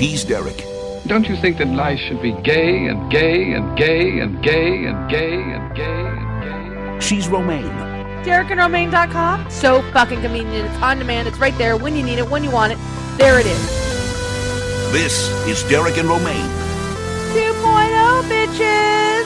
He's Derek. Don't you think that life should be gay and gay and gay and gay and gay and gay and gay? She's Romaine. DerekandRomaine.com. So fucking convenient. It's on demand. It's right there when you need it, when you want it. There it is. This is Derek and Romaine. 2.0, bitches.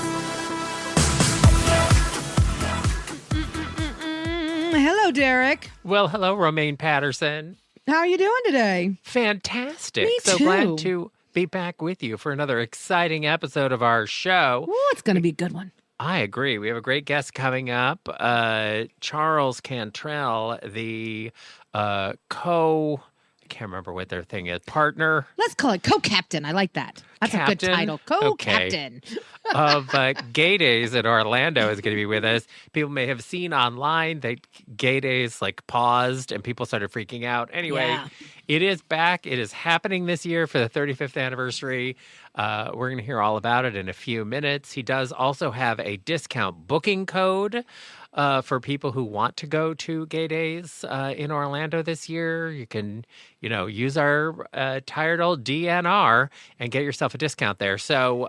Hello, Derek. Well, hello, Romaine Patterson. How are you doing today? Fantastic. Me So too. glad to be back with you for another exciting episode of our show. Ooh, it's going to be a good one. I agree. We have a great guest coming up. Charles Cantrell, the I can't remember what their thing is, partner. Let's call it co-captain. I like that. That's a good title. Co-captain. Of Gay Days in Orlando is going to be with us. People may have seen online that Gay Days paused and people started freaking out. Anyway, It is back. It is happening this year for the 35th anniversary. We're going to hear all about it in a few minutes. He does also have a discount booking code for people who want to go to Gay Days in Orlando this year. You can, use our tired old DNR and get yourself a discount there. So,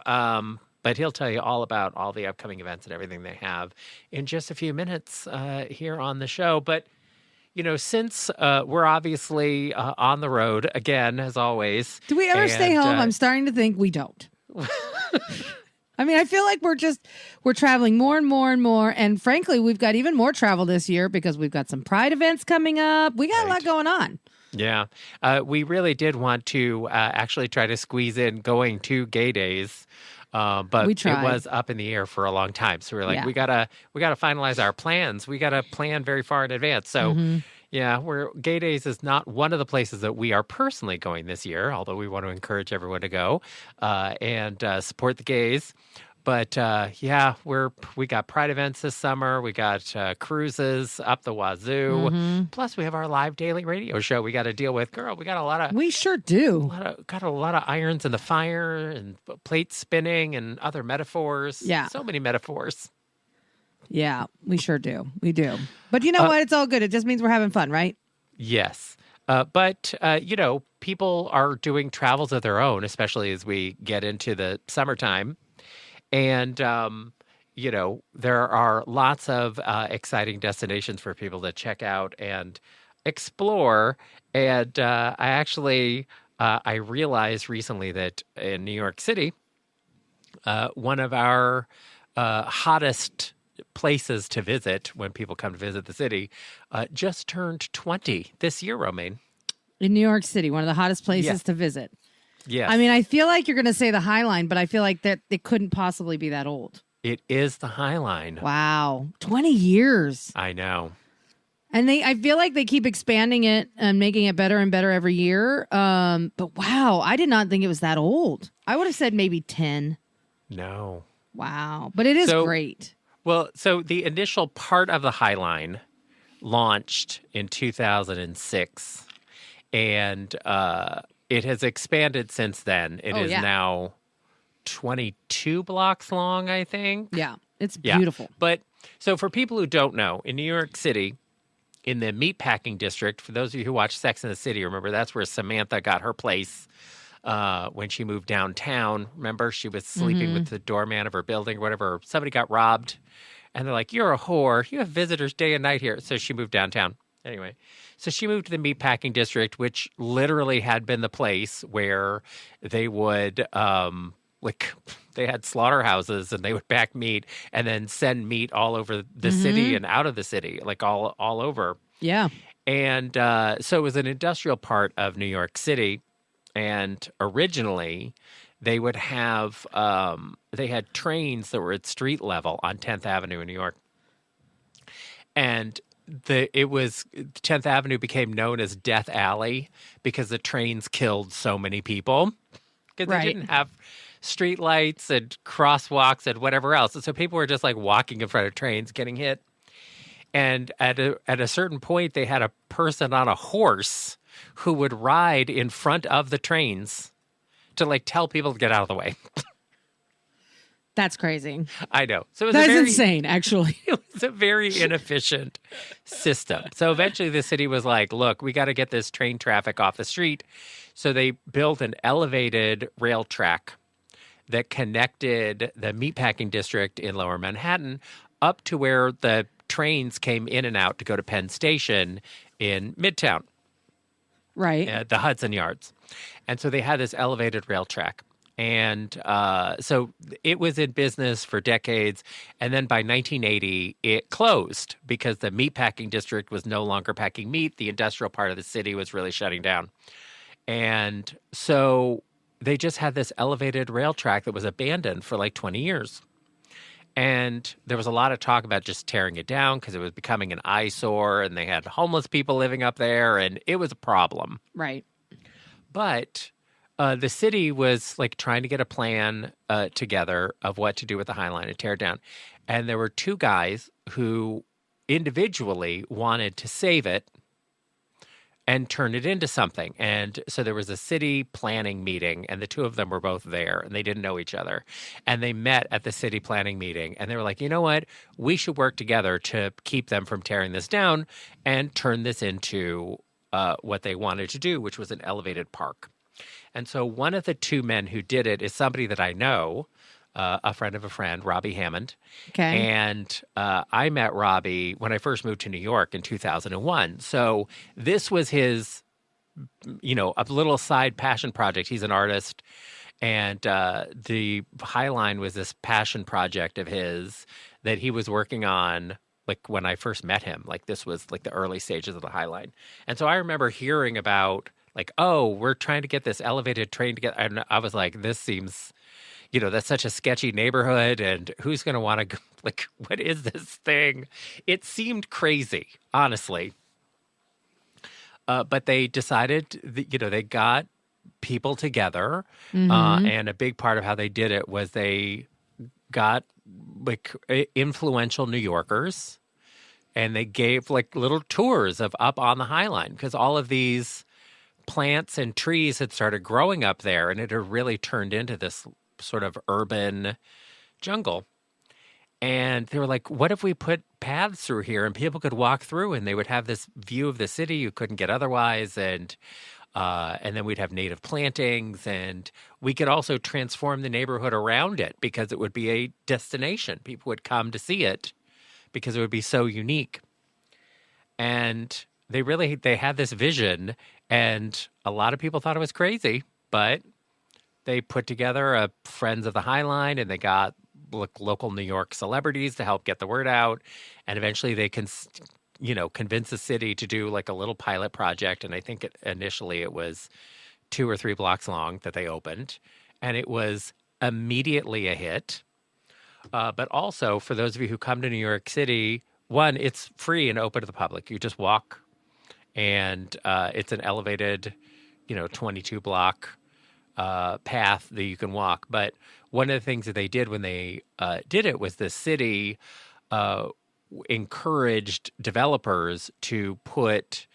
but he'll tell you all about all the upcoming events and everything they have in just a few minutes here on the show. But, since we're obviously on the road again, as always. Do we ever stay home? I'm starting to think we don't. I mean, I feel like we're traveling more and more and more. And frankly, we've got even more travel this year because we've got some Pride events coming up. We got a lot going on. Yeah. We really did want to actually try to squeeze in going to Gay Days. But it was up in the air for a long time. So we're like, we gotta finalize our plans. We gotta plan very far in advance. So Gay Days is not one of the places that we are personally going this year, although we want to encourage everyone to go and support the gays. But we got Pride events this summer. We got cruises up the wazoo. Mm-hmm. Plus, we have our live daily radio show we got to deal with. Girl, we got a lot of. We sure do. Got a lot of irons in the fire and plates spinning and other metaphors. Yeah, so many metaphors. Yeah, we sure do. We do. But you know what? It's all good. It just means we're having fun, right? Yes. But people are doing travels of their own, especially as we get into the summertime. And, there are lots of exciting destinations for people to check out and explore. And I realized recently that in New York City, one of our hottest places to visit when people come to visit the city just turned 20 this year, Romaine. In New York City, one of the hottest places to visit. Yes. I mean, I feel like you're going to say the High Line, but I feel like that it couldn't possibly be that old. It is the High Line. Wow. 20 years. I know. And I feel like they keep expanding it and making it better and better every year. But wow, I did not think it was that old. I would have said maybe 10. No. Wow. But it is great. Well, so the initial part of the High Line launched in 2006. And it has expanded since then. It is now 22 blocks long, I think. Yeah, it's beautiful. But so for people who don't know, in New York City, in the meatpacking district, for those of you who watch Sex and the City, remember that's where Samantha got her place when she moved downtown. Remember, she was sleeping with the doorman of her building or whatever. Somebody got robbed. And they're like, you're a whore. You have visitors day and night here. So she moved downtown. Anyway, so she moved to the meatpacking district, which literally had been the place where they would, they had slaughterhouses and they would pack meat and then send meat all over the city and out of the city, all over. Yeah. And so it was an industrial part of New York City. And originally, they would have, they had trains that were at street level on 10th Avenue in New York. And 10th Avenue became known as Death Alley because the trains killed so many people because they didn't have street lights and crosswalks and whatever else. And so people were just walking in front of trains getting hit. And at a certain point, they had a person on a horse who would ride in front of the trains to tell people to get out of the way. That's crazy. I know. So it was That's a very, insane, actually. It was a very inefficient system. So eventually the city was like, look, we got to get this train traffic off the street. So they built an elevated rail track that connected the meatpacking district in Lower Manhattan up to where the trains came in and out to go to Penn Station in Midtown. Right. At the Hudson Yards. And so they had this elevated rail track. And so it was in business for decades. And then by 1980, it closed because the meatpacking district was no longer packing meat. The industrial part of the city was really shutting down. And so they just had this elevated rail track that was abandoned for like 20 years. And there was a lot of talk about just tearing it down because it was becoming an eyesore and they had homeless people living up there and it was a problem. Right. But the city was like trying to get a plan together of what to do with the High Line and tear it down. And there were two guys who individually wanted to save it and turn it into something. And so there was a city planning meeting, and the two of them were both there, and they didn't know each other. And they met at the city planning meeting, and they were like, you know what? We should work together to keep them from tearing this down and turn this into what they wanted to do, which was an elevated park. And so one of the two men who did it is somebody that I know, a friend of a friend, Robbie Hammond. Okay. And I met Robbie when I first moved to New York in 2001. So this was his, a little side passion project. He's an artist. And the High Line was this passion project of his that he was working on like when I first met him. Like this was like the early stages of the High Line. And so I remember hearing about like, oh, we're trying to get this elevated train to get, and I was like, this seems, that's such a sketchy neighborhood, and who's going to want to, like, what is this thing? It seemed crazy, honestly. But they decided, they got people together, and a big part of how they did it was they got, like, influential New Yorkers, and they gave, like, little tours of up on the High Line, because all of these plants and trees had started growing up there, and it had really turned into this sort of urban jungle. And they were like, what if we put paths through here and people could walk through and they would have this view of the city you couldn't get otherwise, and then we'd have native plantings, and we could also transform the neighborhood around it because it would be a destination. People would come to see it because it would be so unique. And they had this vision, and a lot of people thought it was crazy, but they put together a Friends of the High Line, and they got local New York celebrities to help get the word out. And eventually they can, convince the city to do like a little pilot project. And I think initially it was 2 or 3 blocks long that they opened, and it was immediately a hit. But also for those of you who come to New York City, one, it's free and open to the public. You just walk, and it's an elevated, 22 block path that you can walk. But one of the things that they did when they did it was the city encouraged developers to put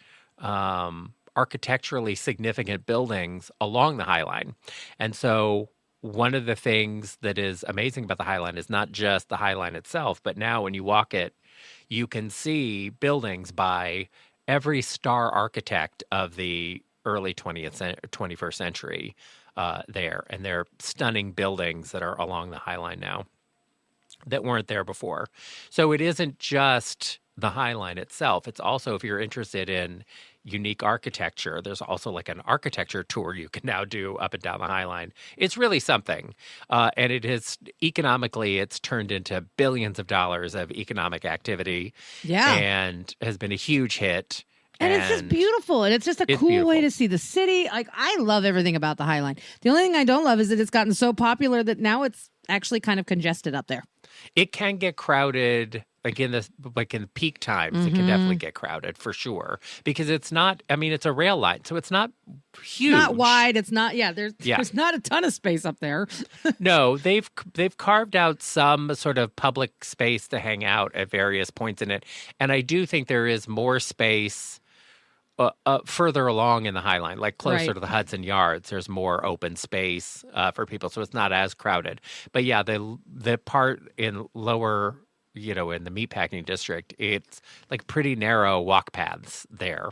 architecturally significant buildings along the High Line. And so one of the things that is amazing about the High Line is not just the High Line itself, but now when you walk it, you can see buildings by every star architect of the early 21st century there. And they're stunning buildings that are along the High Line now that weren't there before. So it isn't just the High Line itself. It's also, if you're interested in unique architecture, there's also like an architecture tour you can now do up and down the High Line. It's really something. And it has, economically, it's turned into billions of dollars of economic activity. Yeah. And has been a huge hit. And it's just beautiful. And it's just a cool way to see the city. Like, I love everything about the High Line. The only thing I don't love is that it's gotten so popular that now it's actually kind of congested up there. It can get crowded. Like in peak times, it can definitely get crowded for sure, because it's not, it's a rail line, so it's not huge. It's not wide. It's not, there's not a ton of space up there. No, they've carved out some sort of public space to hang out at various points in it. And I do think there is more space further along in the High Line, like closer Right. to the Hudson Yards. There's more open space for people, so it's not as crowded. But yeah, the part in lower, in the meatpacking district, it's like pretty narrow walk paths there.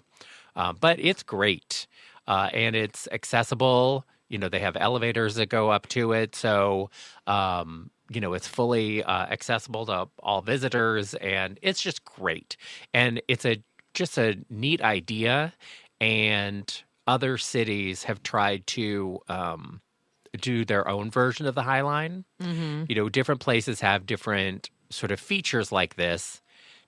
But it's great. And it's accessible. They have elevators that go up to it. So, it's fully accessible to all visitors, and it's just great. And it's just a neat idea. And other cities have tried to do their own version of the High Line. Mm-hmm. Different places have different sort of features like this.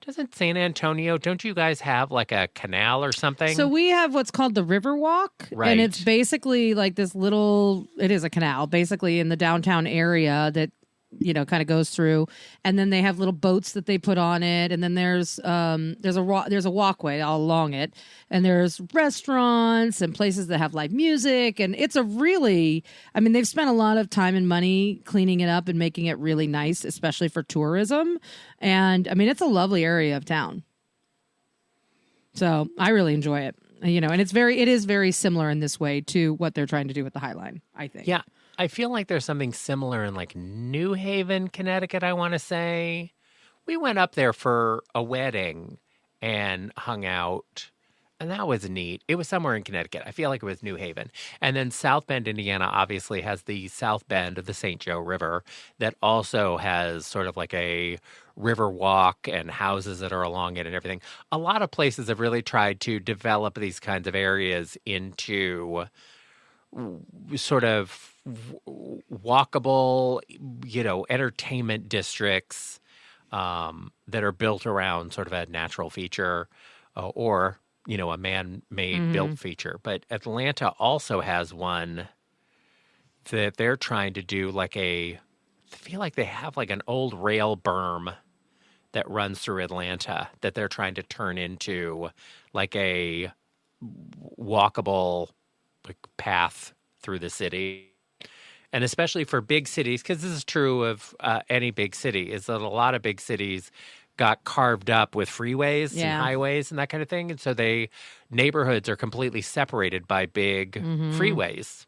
Doesn't San Antonio, don't you guys have like a canal or something? So we have what's called the River Walk, Right. and it's basically like this little. It is a canal, basically in the downtown area that kind of goes through, and then they have little boats that they put on it, and then there's a walkway all along it, and there's restaurants and places that have live music, and it's a really. I mean, they've spent a lot of time and money cleaning it up and making it really nice, especially for tourism, and I mean, it's a lovely area of town. So I really enjoy it, and it is very similar in this way to what they're trying to do with the High Line, I think. Yeah. I feel like there's something similar in like New Haven, Connecticut, I want to say. We went up there for a wedding and hung out, and that was neat. It was somewhere in Connecticut. I feel like it was New Haven. And then South Bend, Indiana, obviously has the South Bend of the St. Joe River that also has sort of like a river walk and houses that are along it and everything. A lot of places have really tried to develop these kinds of areas into sort of walkable, entertainment districts that are built around sort of a natural feature or, a man-made built feature. But Atlanta also has one that they're trying to do I feel like they have like an old rail berm that runs through Atlanta that they're trying to turn into like a walkable path through the city. And especially for big cities, because this is true of any big city, is that a lot of big cities got carved up with freeways and highways and that kind of thing. And so neighborhoods are completely separated by big freeways.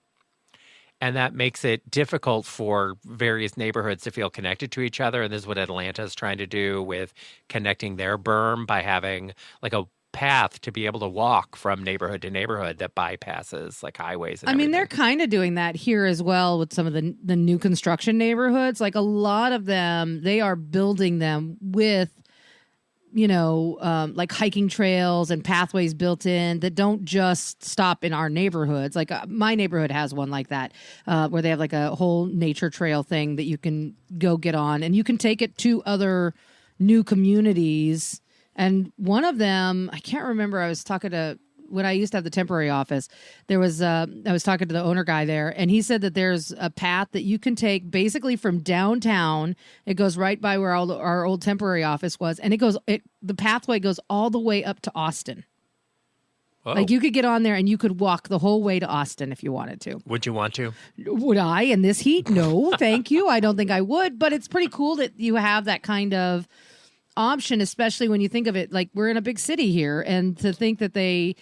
And that makes it difficult for various neighborhoods to feel connected to each other. And this is what Atlanta is trying to do with connecting their berm by having like a path to be able to walk from neighborhood to neighborhood that bypasses like highways and I mean, everything. they're kind of doing that here as well with some of the new construction neighborhoods. Like a lot of them, they are building them with, like hiking trails and pathways built in that don't just stop in our neighborhoods. Like my neighborhood has one like that, where they have like a whole nature trail thing that you can go get on, and you can take it to other new communities. And one of them, I can't remember, I was talking to, when I used to have the temporary office, I was talking to the owner guy there, and he said that there's a path that you can take basically from downtown. It goes right by where our old temporary office was, and the pathway goes all the way up to Austin. Whoa. Like you could get on there and you could walk the whole way to Austin if you wanted to. Would you want to? Would I in this heat? No, thank you. I don't think I would, but it's pretty cool that you have that kind of option, especially when you think of it like we're in a big city here, and to think that they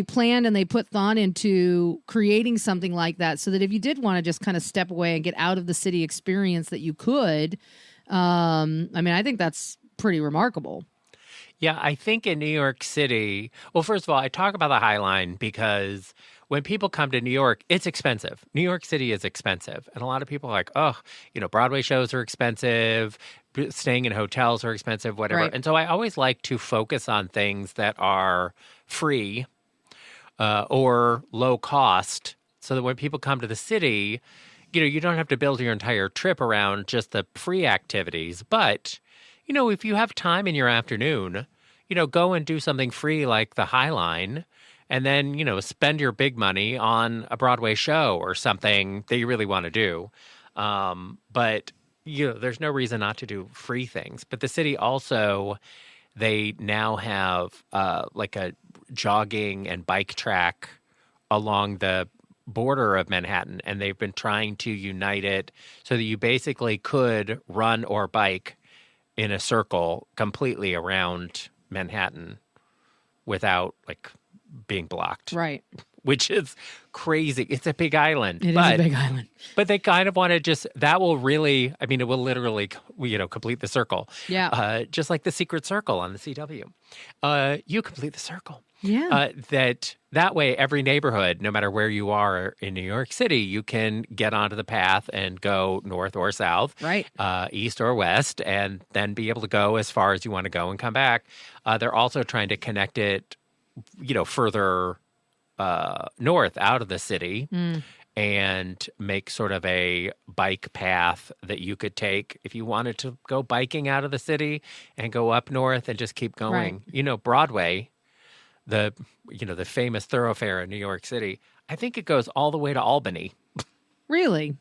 planned and they put thought into creating something like that so that if you did want to just kind of step away and get out of the city experience that you could. I mean, I think that's pretty remarkable. Yeah, I think in New York City, well, first of all, I talk about the High Line because when people come to New York, it's expensive. New York City is expensive. And a lot of people are like, oh, Broadway shows are expensive, staying in hotels are expensive, whatever. Right. And so I always like to focus on things that are free or low cost so that when people come to the city, you don't have to build your entire trip around just the free activities. But, if you have time in your afternoon, go and do something free like the High Line, and then, spend your big money on a Broadway show or something that you really want to do. But, there's no reason not to do free things. But the city also, they now have like a jogging and bike track along the border of Manhattan, and they've been trying to unite it so that you basically could run or bike in a circle completely around Manhattan without like being blocked, Right. which is crazy. It's a big island. It is a big island. But they kind of want to just, that will really, I mean, it will literally, complete the circle. Yeah. Just like the Secret Circle on the CW. You complete the circle. Yeah. That way, every neighborhood, no matter where you are in New York City, you can get onto the path and go north or south, Right. East or west, and then be able to go as far as you want to go and come back. They're also trying to connect it, further north out of the city and make sort of a bike path that you could take if you wanted to go biking out of the city and go up north and just keep going. Right. Broadway, the famous thoroughfare in New York City, I think it goes all the way to Albany. Really?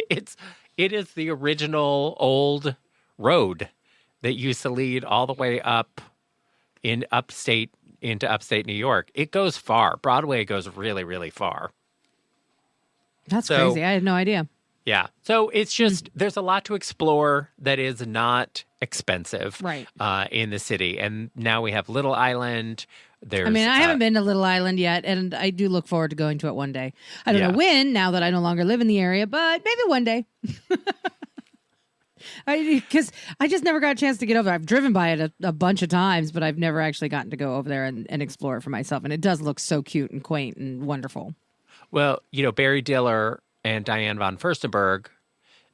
It is the original old road that used to lead all the way up into upstate New York. It goes far. Broadway goes really, really far. That's crazy. I had no idea. Yeah. So it's just, there's a lot to explore that is not expensive Right. In the city. And now we have Little Island. There's, I mean, I haven't been to Little Island yet, and I do look forward to going to it one day. I don't know when, now that I no longer live in the area, but maybe one day. Because I just never got a chance to get over there. I've driven by it a bunch of times, but I've never actually gotten to go over there and explore it for myself. And it does look so cute and quaint and wonderful. Well, Barry Diller and Diane von Furstenberg,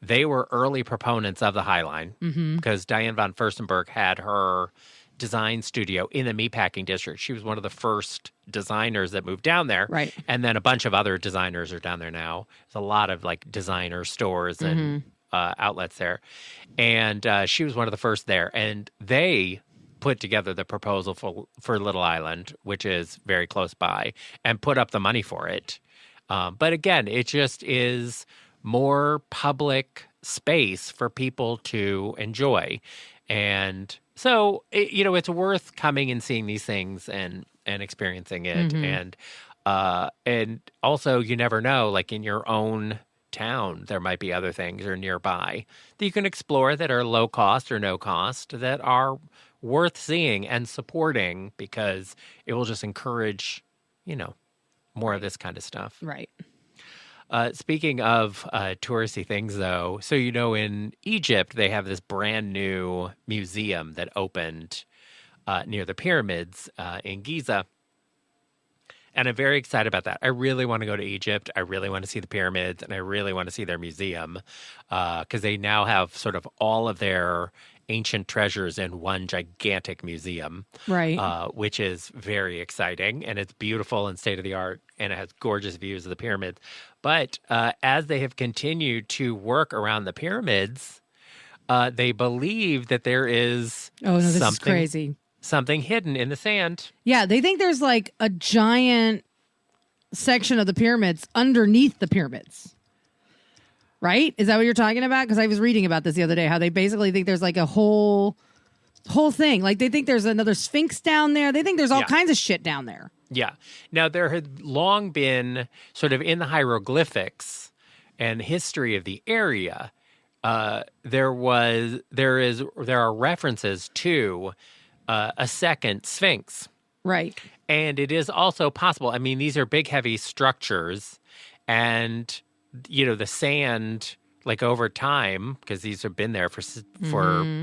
they were early proponents of the High Line because Diane von Furstenberg had her design studio in the meatpacking district. She was one of the first designers that moved down there. Right. And then a bunch of other designers are down there now. There's a lot of like designer stores and outlets there. And she was one of the first there. And they put together the proposal for Little Island, which is very close by, and put up the money for it. But again, it just is more public space for people to enjoy. And so, it's worth coming and seeing these things and experiencing it. And also, you never know, like in your own town, there might be other things or nearby that you can explore that are low cost or no cost that are worth seeing and supporting because it will just encourage, more of this kind of stuff. Right. Speaking of touristy things, though, so in Egypt, they have this brand new museum that opened near the pyramids in Giza. And I'm very excited about that. I really want to go to Egypt. I really want to see the pyramids, and I really want to see their museum because they now have sort of all of their ancient treasures in one gigantic museum, Right. Which is very exciting, and it's beautiful and state-of-the-art, and it has gorgeous views of the pyramids. But as they have continued to work around the pyramids, they believe that there is this is crazy. Something hidden in the sand. Yeah, they think there's like a giant section of the pyramids underneath the pyramids. Right? Is that what you're talking about? Because I was reading about this the other day, how they basically think there's like a whole thing. Like they think there's another Sphinx down there. They think there's all kinds of shit down there. Yeah. Now, there had long been sort of in the hieroglyphics and history of the area, there are references to a second Sphinx. Right. And it is also possible. I mean, these are big, heavy structures, and the sand, like over time, because these have been there for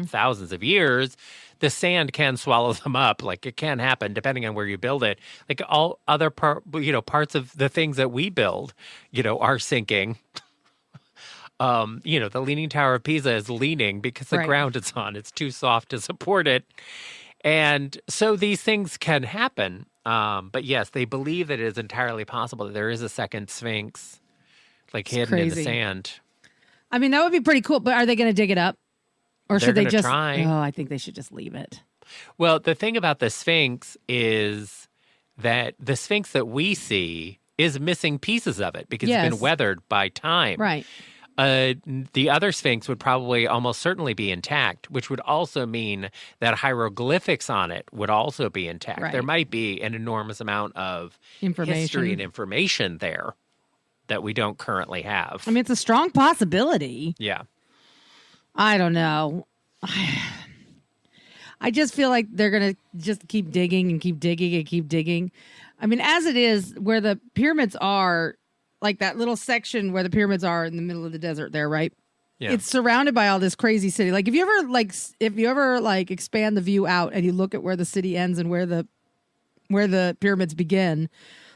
thousands of years, the sand can swallow them up. Like it can happen depending on where you build it. Like all other parts of the things that we build, are sinking. The Leaning Tower of Pisa is leaning because the ground it's on, it's too soft to support it. And so these things can happen. But yes, they believe that it is entirely possible that there is a second Sphinx, like hidden in the sand. I mean, that would be pretty cool, but are they going to dig it up? Or should they just try. Oh, I think they should just leave it. Well, the thing about the Sphinx is that the Sphinx that we see is missing pieces of it because it's been weathered by time. Right. The other Sphinx would probably almost certainly be intact, which would also mean that hieroglyphics on it would also be intact. Right. There might be an enormous amount of history and information there that we don't currently have. I mean, it's a strong possibility. Yeah. I don't know. I just feel like they're going to just keep digging and keep digging and keep digging. I mean, as it is, where the pyramids are, like that little section where the pyramids are in the middle of the desert there, right? Yeah. It's surrounded by all this crazy city. Like if you ever expand the view out and you look at where the city ends and where the pyramids begin,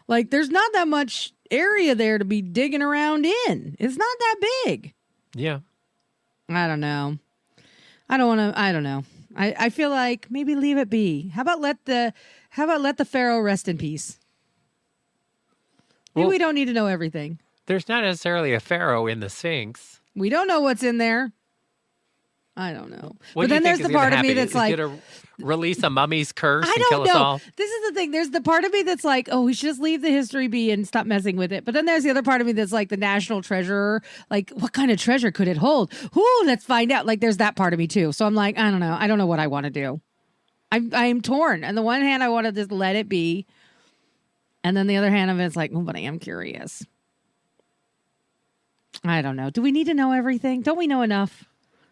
like there's not that much area there to be digging around in. It's not that big. Yeah. I don't know. I don't know. I feel like maybe leave it be. How about let the pharaoh rest in peace? Maybe Well, we don't need to know everything. There's not necessarily a pharaoh in the Sphinx. We don't know what's in there. I don't know. What But do you then there's think the is part gonna of me happen? that's Is like, gonna release a mummy's curse I and kill don't us know. all? This is the thing. There's the part of me that's like, oh, we should just leave the history be and stop messing with it. But then there's the other part of me that's like the national treasure. Like, what kind of treasure could it hold? Ooh, let's find out. Like, there's that part of me too. So I'm like, I don't know. I don't know what I want to do. I'm torn. On the one hand, I want to just let it be. And then the other hand of it's like, oh, but I am curious. I don't know. Do we need to know everything? Don't we know enough?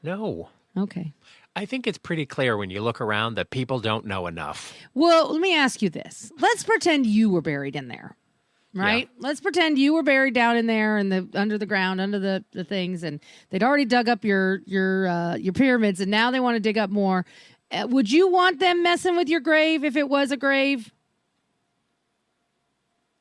No. Okay. I think it's pretty clear when you look around that people don't know enough. Well, let me ask you this. Let's pretend you were buried in there, right? Yeah. Let's pretend you were buried down in there and under the ground, under the things, and they'd already dug up your pyramids, and now they want to dig up more. Would you want them messing with your grave if it was a grave?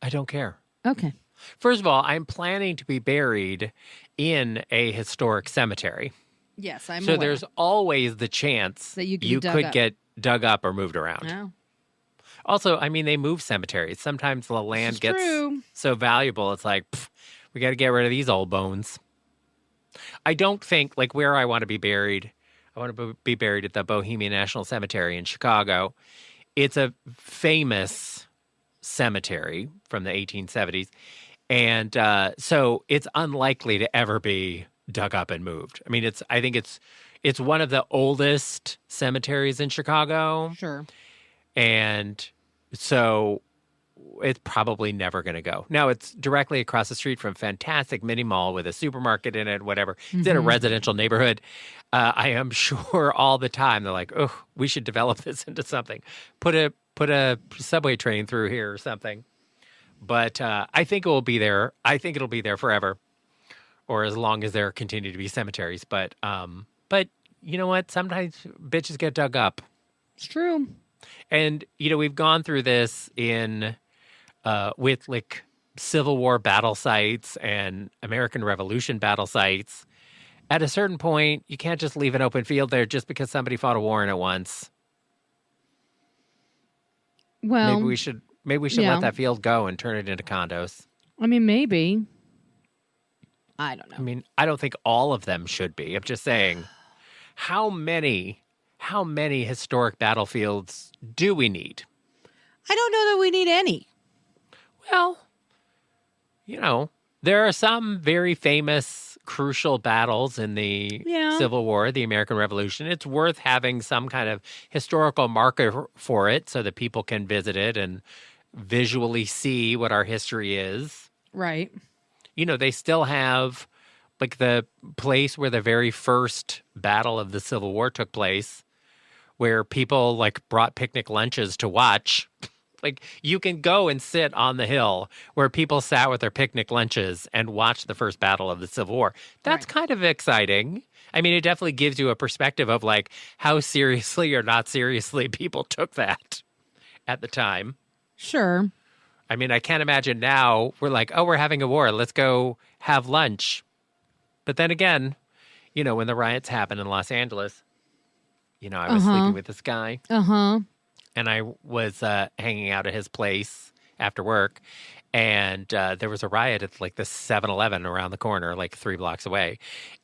I don't care. Okay. First of all, I'm planning to be buried in a historic cemetery. Yes, I'm So aware. there's always the chance That you can be dug could up. get dug up or moved around. No. Also, I mean, they move cemeteries. Sometimes the land is gets true. so valuable, it's like, we got to get rid of these old bones. I don't think, like, where I want to be buried, I want to be buried at the Bohemian National Cemetery in Chicago. It's a famous cemetery from the 1870s. And so it's unlikely to ever be dug up and moved. I mean, I think it's one of the oldest cemeteries in Chicago. Sure. And so it's probably never going to go. Now, it's directly across the street from a fantastic mini mall with a supermarket in it, whatever. It's in a residential neighborhood. I am sure all the time they're like, oh, we should develop this into something. Put a subway train through here or something. But I think it will be there. I think it'll be there forever, or as long as there continue to be cemeteries. But you know what? Sometimes bitches get dug up. It's true. And, we've gone through this with like Civil War battle sites and American Revolution battle sites. At a certain point, you can't just leave an open field there just because somebody fought a war in it once. Well, Maybe we should yeah. let that field go and turn it into condos. I mean, maybe. I don't know. I mean, I don't think all of them should be. I'm just saying, how many historic battlefields do we need? I don't know that we need any. Well, there are some very famous, crucial battles in the Civil War, the American Revolution. It's worth having some kind of historical marker for it so that people can visit it and visually see what our history is. Right. They still have like the place where the very first battle of the Civil War took place, where people like brought picnic lunches to watch. Like, you can go and sit on the hill where people sat with their picnic lunches and watch the first battle of the Civil War. That's kind of exciting. I mean, it definitely gives you a perspective of like how seriously or not seriously people took that at the time. Sure. I mean, I can't imagine now we're like, oh, we're having a war. Let's go have lunch. But then again, when the riots happened in Los Angeles, I was sleeping with this guy. Uh-huh. And I was hanging out at his place after work, and there was a riot at like the 7-Eleven around the corner, like 3 blocks away.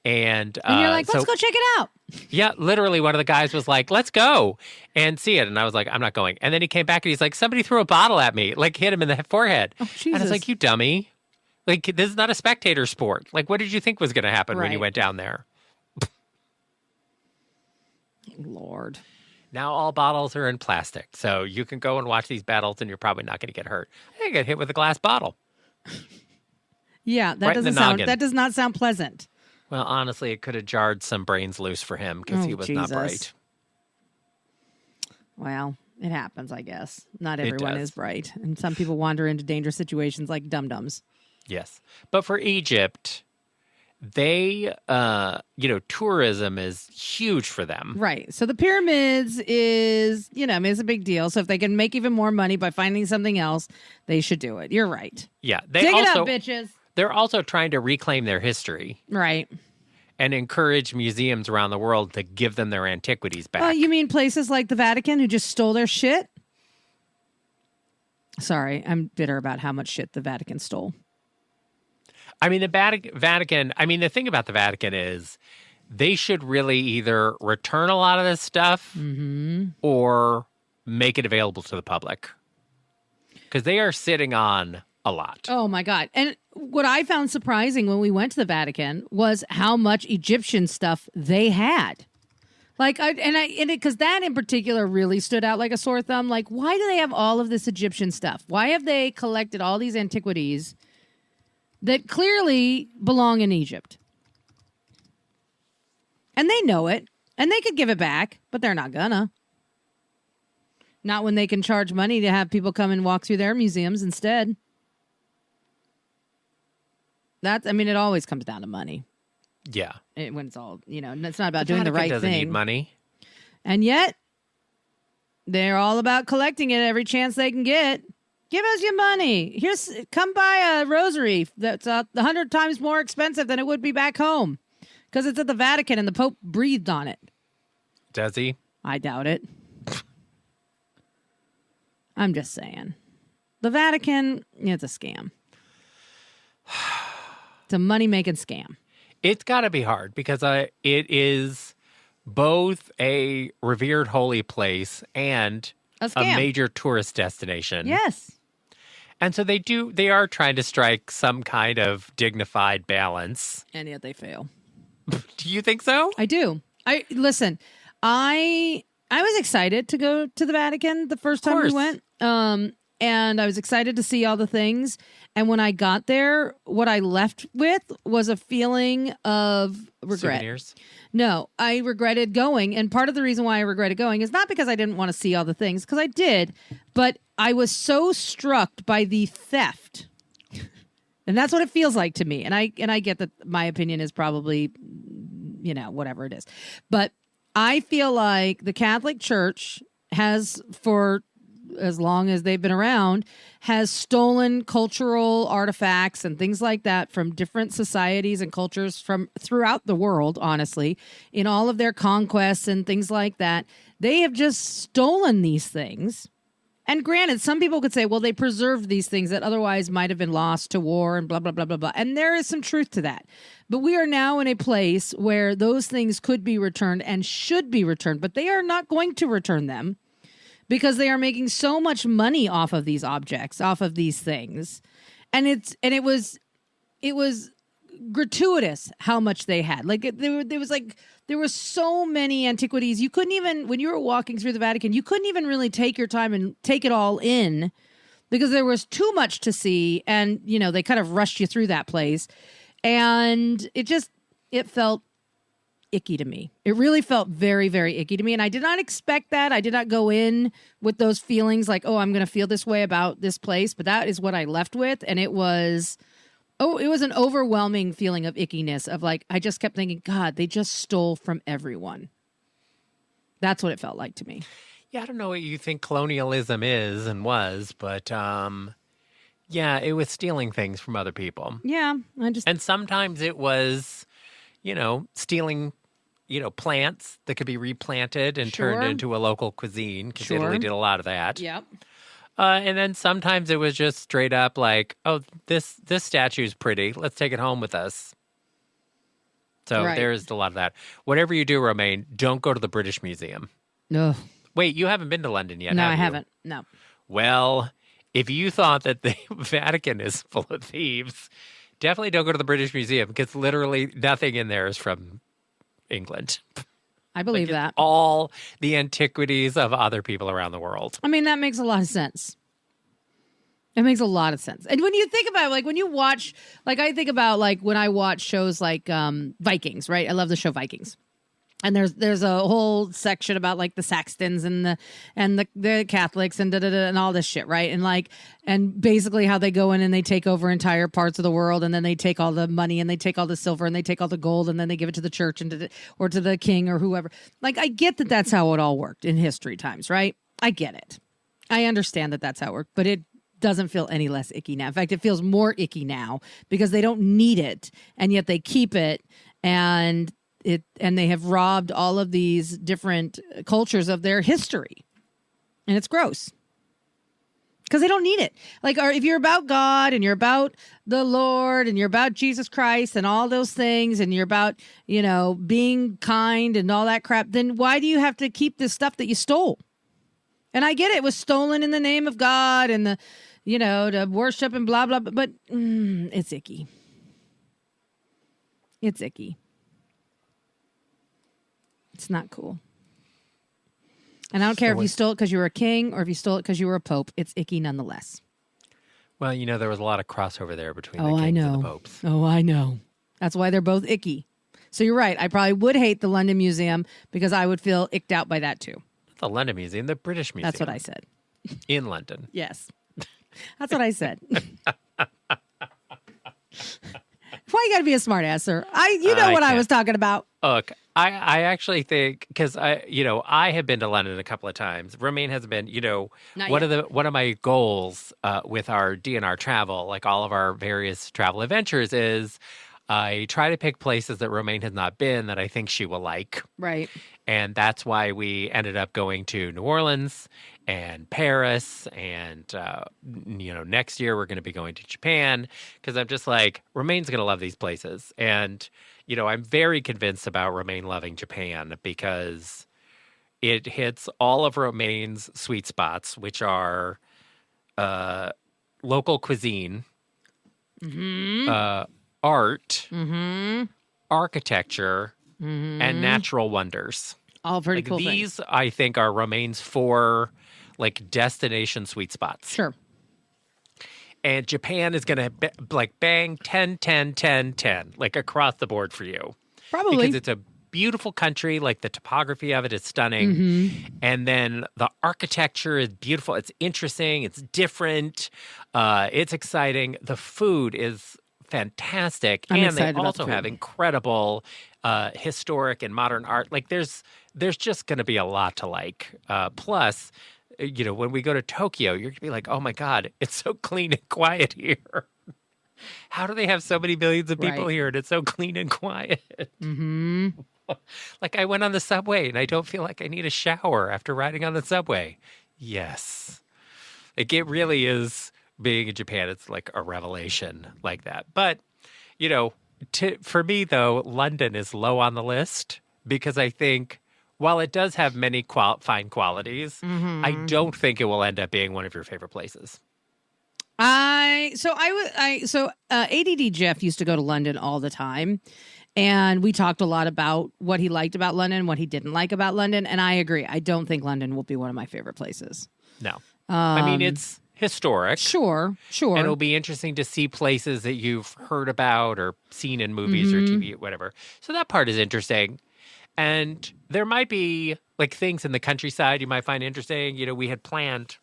And you're like, let's go check it out. Yeah, literally one of the guys was like, let's go and see it. And I was like, I'm not going. And then he came back and he's like, somebody threw a bottle at me, like hit him in the forehead. Oh, Jesus. And I was like, you dummy. Like, this is not a spectator sport. Like, what did you think was going to happen when you Right. went down there? Lord. Now all bottles are in plastic, so you can go and watch these battles, and you're probably not going to get hurt. I get hit with a glass bottle. Yeah, that Right in the doesn't sound. noggin. That does not sound pleasant. Well, honestly, it could have jarred some brains loose for him because Oh, he was not Jesus. bright. Well, It happens, I guess. Not It everyone does. is bright. And some people wander into dangerous situations like dum-dums. Yes. But for Egypt, they, tourism is huge for them. Right. So the pyramids is, is a big deal. So if they can make even more money by finding something else, they should do it. You're right. Yeah. They Dig also, it up, bitches. They're also trying to reclaim their history Right. and encourage museums around the world to give them their antiquities back. Oh, you mean places like the Vatican who just stole their shit? Sorry, I'm bitter about how much shit the Vatican stole. I mean, the Vatican, the thing about the Vatican is they should really either return a lot of this stuff or make it available to the public. Because they are sitting on a lot. Oh my God. And what I found surprising when we went to the Vatican was how much Egyptian stuff they had. Because that in particular really stood out like a sore thumb. Like, why do they have all of this Egyptian stuff? Why have they collected all these antiquities that clearly belong in Egypt? And they know it, and they could give it back, but they're not gonna. Not when they can charge money to have people come and walk through their museums instead. It always comes down to money. Yeah. When it's all, it's not about doing the right doesn't thing. need money. And yet, they're all about collecting it every chance they can get. Give us your money. Come buy a rosary that's 100 times more expensive than it would be back home because it's at the Vatican and the Pope breathed on it. Does he? I doubt it. I'm just saying. The Vatican, it's a scam. It's a money-making scam. It's got to be hard because it is both a revered holy place and A scam. major tourist destination. Yes. And so they are trying to strike some kind of dignified balance. And yet they fail. Do you think so? I do. I was excited to go to the Vatican the first time we went. And I was excited to see all the things. And when I got there, what I left with was a feeling of regret. Souvenirs? No, I regretted going. And part of the reason why I regretted going is not because I didn't want to see all the things, because I did, but I was so struck by the theft. And that's what it feels like to me. And I get that my opinion is probably, whatever it is. But I feel like the Catholic Church has, for as long as they've been around, has stolen cultural artifacts and things like that from different societies and cultures from throughout the world, honestly, in all of their conquests and things like that. They have just stolen these things. And granted, some people could say, well, they preserved these things that otherwise might have been lost to war and blah, blah, blah, blah, blah. And there is some truth to that. But we are now in a place where those things could be returned and should be returned, but they are not going to return them because they are making so much money off of these objects, off of these things. And it was gratuitous how much they had. Like there were so many antiquities. You couldn't even, when you were walking through the Vatican, you couldn't even really take your time and take it all in because there was too much to see. And, they kind of rushed you through that place. And it felt icky to me. It really felt very, very icky to me. And I did not expect that. I did not go in with those feelings like, oh, I'm going to feel this way about this place. But that is what I left with. And it was an overwhelming feeling of ickiness of like, I just kept thinking, God, they just stole from everyone. That's what it felt like to me. Yeah, I don't know what you think colonialism is and was, but yeah, it was stealing things from other people. Yeah, And sometimes it was, stealing, plants that could be replanted and turned into a local cuisine because Italy did a lot of that. Yep. And then sometimes it was just straight up like, oh, this statue's pretty. Let's take it home with us. So there's a lot of that. Whatever you do, Romaine, don't go to the British Museum. No. Wait, you haven't been to London yet, No, have I you? haven't. No. Well, if you thought that the Vatican is full of thieves, definitely don't go to the British Museum because literally nothing in there is from England. I believe that. All the antiquities of other people around the world. I mean, that makes a lot of sense. It makes a lot of sense. And when you think about it, like when you watch, like I think about like when I watch shows like Vikings, right? I love the show Vikings. And there's a whole section about like the Saxtons and the Catholics and and all this shit, right? And basically how they go in and they take over entire parts of the world, and then they take all the money and they take all the silver and they take all the gold and then they give it to the church and or to the king or whoever. Like, I get that that's how it all worked in history times, right? I get it. I understand that that's how it worked, but it doesn't feel any less icky now. In fact, it feels more icky now because they don't need it, and yet they keep it, and they have robbed all of these different cultures of their history, and it's gross because they don't need it. Like, or if you're about God and you're about the Lord and you're about Jesus Christ and all those things, and you're about, being kind and all that crap, then why do you have to keep this stuff that you stole? And I get it was stolen in the name of God and to worship and blah blah, but it's icky. It's icky. It's not cool. And I don't care if you stole it because you were a king or if you stole it because you were a pope. It's icky nonetheless. Well, there was a lot of crossover there between the kings and the popes. Oh, I know. That's why they're both icky. So you're right. I probably would hate the London Museum because I would feel icked out by that too. The London Museum, the British Museum. That's what I said. In London. Yes. That's what I said. Why you got to be a smart ass, sir? You know what I was talking about. Look, I actually think, because I have been to London a couple of times. Romaine hasn't been. One of my goals with our DNR travel, like all of our various travel adventures, is I try to pick places that Romaine has not been that I think she will like. Right. And that's why we ended up going to New Orleans and Paris. And, next year we're going to be going to Japan, because I'm just like, Romaine's going to love these places. And, I'm very convinced about Romaine loving Japan because it hits all of Romaine's sweet spots, which are local cuisine, art, architecture, and natural wonders. All pretty cool these, things. I think, are Romaine's 4 destination sweet spots. Sure. And Japan is going to bang 10, 10, 10, 10, across the board for you. Probably. Because it's a beautiful country. The topography of it is stunning. And then the architecture is beautiful. It's interesting. It's different. It's exciting. The food is fantastic. And they also have incredible historic and modern art. There's just going to be a lot to like. Plus, when we go to Tokyo, you're going to be like, oh my God, it's so clean and quiet here. How do they have so many millions of people here and it's so clean and quiet? I went on the subway and I don't feel like I need a shower after riding on the subway. Yes. It really is, being in Japan, it's like a revelation like that. But, for me, though, London is low on the list because I think, while it does have many fine qualities, I don't think it will end up being one of your favorite places. ADD Jeff used to go to London all the time, and we talked a lot about what he liked about London, what he didn't like about London, and I agree. I don't think London will be one of my favorite places. No. I mean, it's historic. Sure. And it'll be interesting to see places that you've heard about or seen in movies or TV, whatever. So that part is interesting. And there might be things in the countryside you might find interesting. We had planned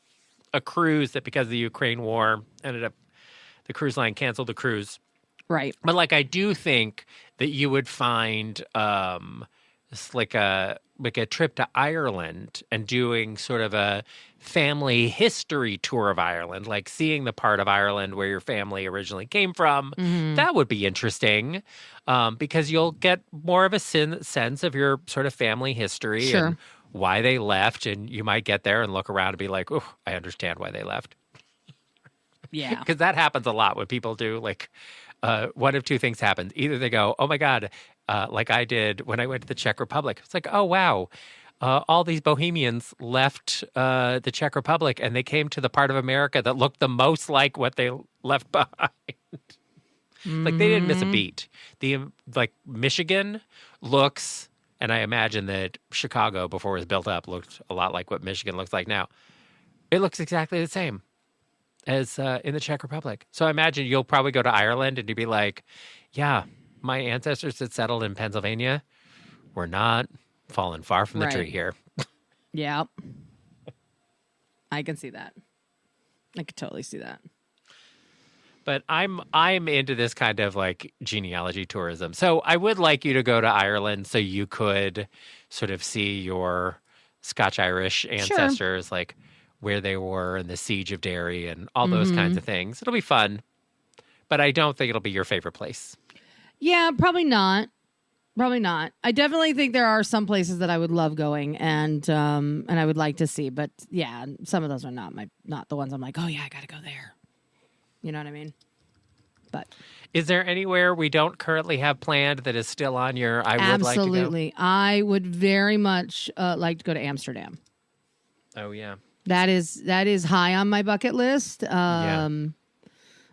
a cruise that, because of the Ukraine war, the cruise line canceled the cruise. Right. But I do think that you would find a trip to Ireland and doing sort of a family history tour of Ireland, seeing the part of Ireland where your family originally came from. That would be interesting because you'll get more of a sense of your sort of family history and why they left. And you might get there and look around and be like, oh, I understand why they left. Yeah. Because that happens a lot when people do one of two things happens. Either they go, oh my God, like I did when I went to the Czech Republic. It's like, oh, wow. All these Bohemians left the Czech Republic and they came to the part of America that looked the most like what they left behind. They didn't miss a beat. Michigan looks, and I imagine that Chicago before it was built up looked a lot like what Michigan looks like now. It looks exactly the same as in the Czech Republic. So I imagine you'll probably go to Ireland and you'd be like, yeah, my ancestors that settled in Pennsylvania were not fallen far from the Right. tree here. Yeah. I can see that. I could totally see that. But I'm into this kind of like genealogy tourism. So I would like you to go to Ireland so you could sort of see your Scotch-Irish ancestors, like where they were in the Siege of Derry and all those kinds of things. It'll be fun. But I don't think it'll be your favorite place. Yeah, probably not. Probably not. I definitely think there are some places that I would love going and I would like to see, but yeah, some of those are not the ones I'm like, oh yeah, I got to go there. You know what I mean? But Is there anywhere we don't currently have planned that is still on your I would like to go? absolutely, I would very much like to go to Amsterdam. Oh yeah. That is high on my bucket list.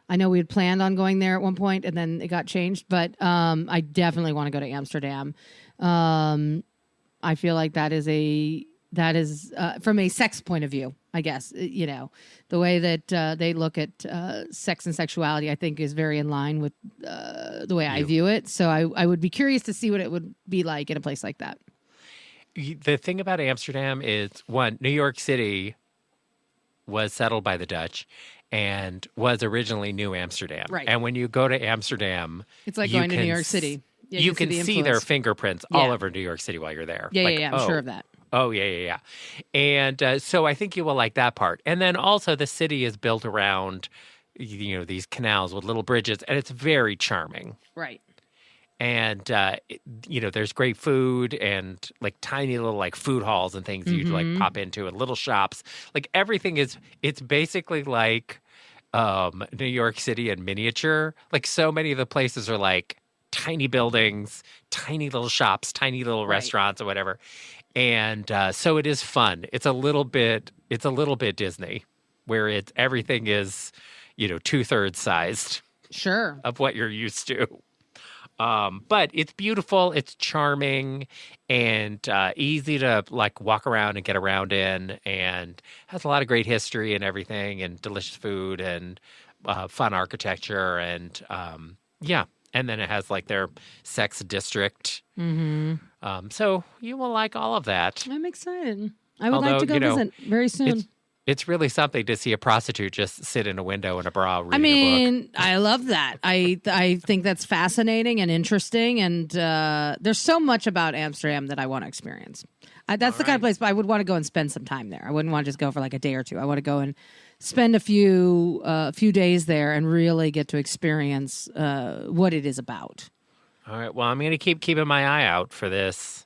I know we had planned on going there at one point, and then it got changed. But I definitely want to go to Amsterdam. I feel like that is from a sex point of view. I guess the way that they look at sex and sexuality, I think, is very in line with the way I view it. So I would be curious to see what it would be like in a place like that. The thing about Amsterdam is, one, New York City was settled by the Dutch and was originally New Amsterdam. Right. And when you go to Amsterdam, It's like you going to New can York City. Yeah, you can see their influence. fingerprints all over New York City while you're there. Yeah, Like, I'm sure of that. Oh, yeah. And so I think you will like that part. And then also the city is built around, these canals with little bridges, and it's very charming. Right. And, there's great food and like tiny little like food halls and things you'd like pop into and little shops. Like everything it's basically like New York City in miniature. Like so many of the places are like tiny buildings, tiny little shops, tiny little restaurants or whatever. And so it is fun. It's a little bit Disney, where everything is, 2/3 sized Sure. of what you're used to. But it's beautiful, it's charming, and easy to like walk around and get around in, and has a lot of great history and everything, and delicious food and fun architecture, and and then it has like their sex district. So you will like all of that. I'm excited. I would like Although, to go visit very soon. It's really something to see a prostitute just sit in a window in a bra reading I a book. mean, I love that. I think that's fascinating and interesting, and there's so much about Amsterdam that I want to experience. That's the kind of place I would want to go and spend some time there. I wouldn't want to just go for like a day or two. I want to go and spend a few days there and really get to experience what it is about. All right. Well, I'm going to keep keeping my eye out for this.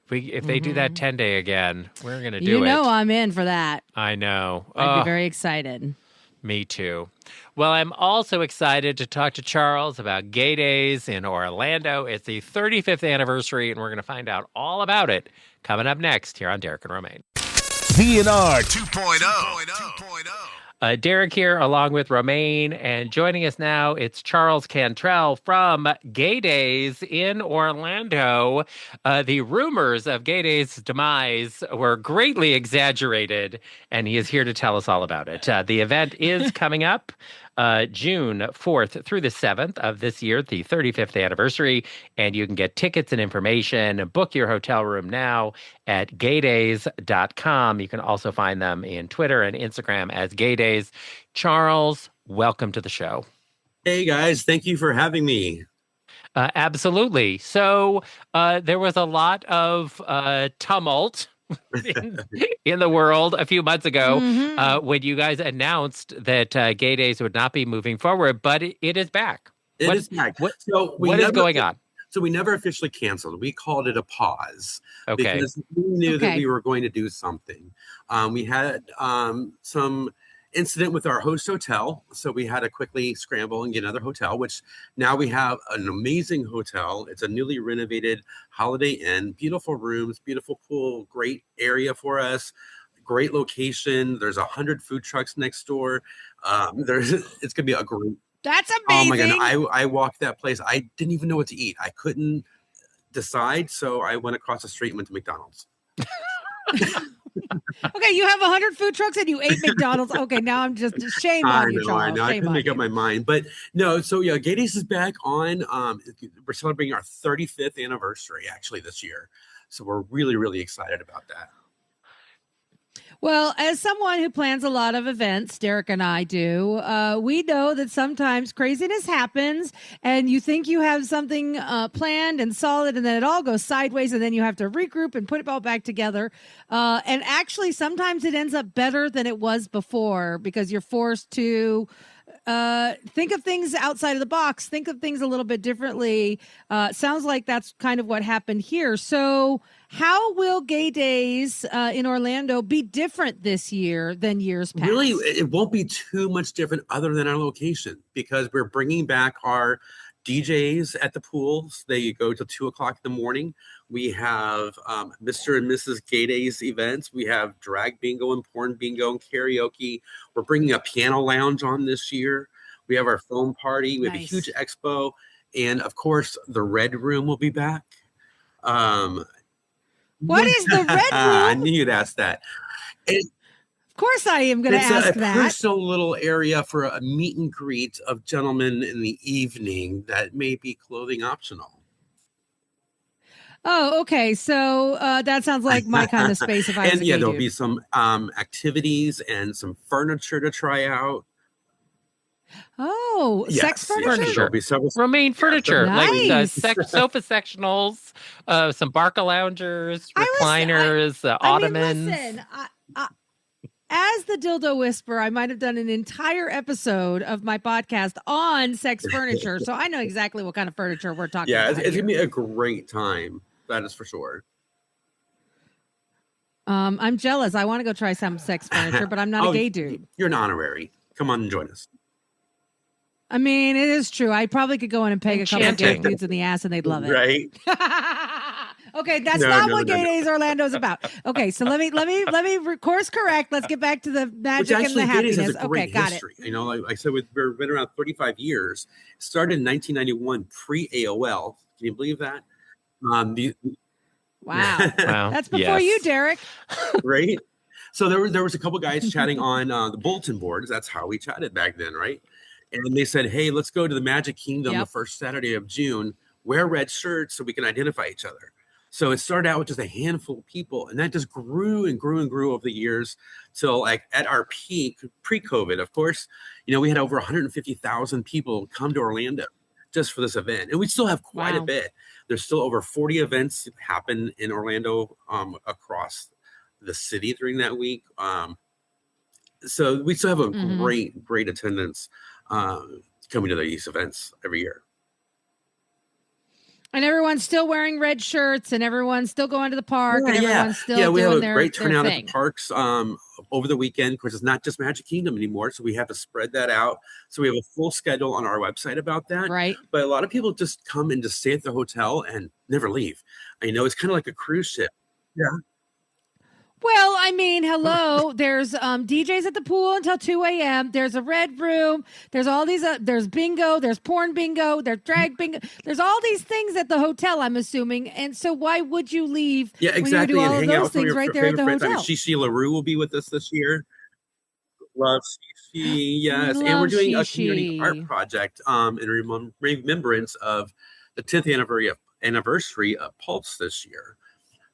If they do that 10-day again, we're going to do it. I'm in for that. I know. I'd be very excited. Me too. Well, I'm also excited to talk to Charles about Gay Days in Orlando. It's the 35th anniversary, and we're going to find out all about it coming up next here on Derek and Romaine. DNR 2.0. Derek here, along with Romaine, and joining us now, it's Charles Cantrell from Gay Days in Orlando. The rumors of Gay Days' demise were greatly exaggerated, and he is here to tell us all about it. The event is coming up June 4th through the 7th of this year, the 35th anniversary, and you can get tickets and information, book your hotel room now at gaydays.com. You can also find them in Twitter and Instagram as Gay Days. Charles, welcome to the show. Hey guys, thank you for having me. Absolutely. So there was a lot of tumult in the world a few months ago when you guys announced that Gay Days would not be moving forward, but it is back. It is back. What What is going on? So we never officially canceled. We called it a pause Okay. because we knew that we were going to do something. We had some incident with our host hotel, so we had to quickly scramble and get another hotel, which now we have an amazing hotel. It's a newly renovated Holiday Inn, beautiful rooms, beautiful pool, great area for us, great location. There's 100 food trucks next door. It's gonna be a great. That's Oh amazing. my God, I walked that place. I didn't even know what to eat. I couldn't decide, so I went across the street and went to McDonald's. Okay, you have 100 food trucks and you ate McDonald's. Okay, now I'm just shame on you, Charles. I know. I Shame couldn't on make you. up my mind, but no. So yeah, Gay Days is back on. We're celebrating our 35th anniversary actually this year. So we're really, really excited about that. Well, as someone who plans a lot of events, Derek and I do, we know that sometimes craziness happens and you think you have something planned and solid, and then it all goes sideways, and then you have to regroup and put it all back together. And actually, sometimes it ends up better than it was before because you're forced to think of things outside of the box, think of things a little bit differently. Sounds like that's kind of what happened here. So how will Gay Days in Orlando be different this year than years past? Really, it won't be too much different other than our location, because we're bringing back our DJs at the pools. They go till 2:00 in the morning. We have Mr. and Mrs. Gay Days events. We have drag bingo and porn bingo and karaoke. We're bringing a piano lounge on this year. We have our foam party. We have a huge expo. And of course, the Red Room will be back. What is the Red Room? I knew you'd ask that. Of course I am going to ask a that. personal little area for a meet and greet of gentlemen in the evening that may be clothing optional. Oh, okay. So that sounds like my kind of space if I was And a yeah, gay there'll dude. be some activities and some furniture to try out. Oh, Yes, sex furniture? Yes, there'll be several. Romaine furniture, Nice. like sofa sectionals, some Barca loungers, recliners, I mean, ottomans. listen, as the Dildo Whisperer, I might have done an entire episode of my podcast on sex furniture, so I know exactly what kind of furniture we're talking Yeah, about. it's here. gonna be a great time. That is for sure. I'm jealous. I want to go try some sex furniture, but I'm not Oh, a gay dude. You're an honorary. Come on and join us. I mean, it is true. I probably could go in and peg a couple of gay Enchanting. dudes in the ass, and they'd love it. Right? Okay, that's No, not no, what no, Gay no. Days Orlando is about. Okay, so let me course correct. Let's get back to the Which magic and actually, the Gay Days happiness. has a great Okay, got history. You know, like I said, we've been around 35 years. Started in 1991, pre-AOL. Can you believe that? Wow. Wow. That's before Yes. you, Derek. Right? So there was a couple guys chatting on the bulletin boards. That's how we chatted back then, right? And they said, "Hey, let's go to the Magic Kingdom the Yep. first Saturday of June. Wear red shirts so we can identify each other." So it started out with just a handful of people, and that just grew and grew and grew over the years till, like, at our peak, pre-COVID, of course, you know, we had over 150,000 people come to Orlando just for this event, and we still have quite a Wow. bit. There's still over 40 events that happen in Orlando across the city during that week. So we still have a Mhm. great attendance coming to these events every year. And everyone's still wearing red shirts, and everyone's still going to the park, and everyone's still we have doing a their great their turnout thing. at the parks over the weekend. Of course, it's not just Magic Kingdom anymore, so we have to spread that out. So we have a full schedule on our website about that. Right. But a lot of people just come and just stay at the hotel and never leave. I know it's kind of like a cruise ship. Yeah. Well, I mean, hello. There's DJs at the pool until 2 a.m. There's a red room. There's all these. There's bingo. There's porn bingo. There's drag bingo. There's all these things at the hotel, I'm assuming. And so why would you leave Yeah, exactly. when you do And all of hang out those with some of things your right there at the favorite friends. I mean, hotel? Shishi LaRue will be with us this year. Love Shishi, yes. And we're Love doing a community Shishi. art project in remembrance of the 10th anniversary of Pulse this year.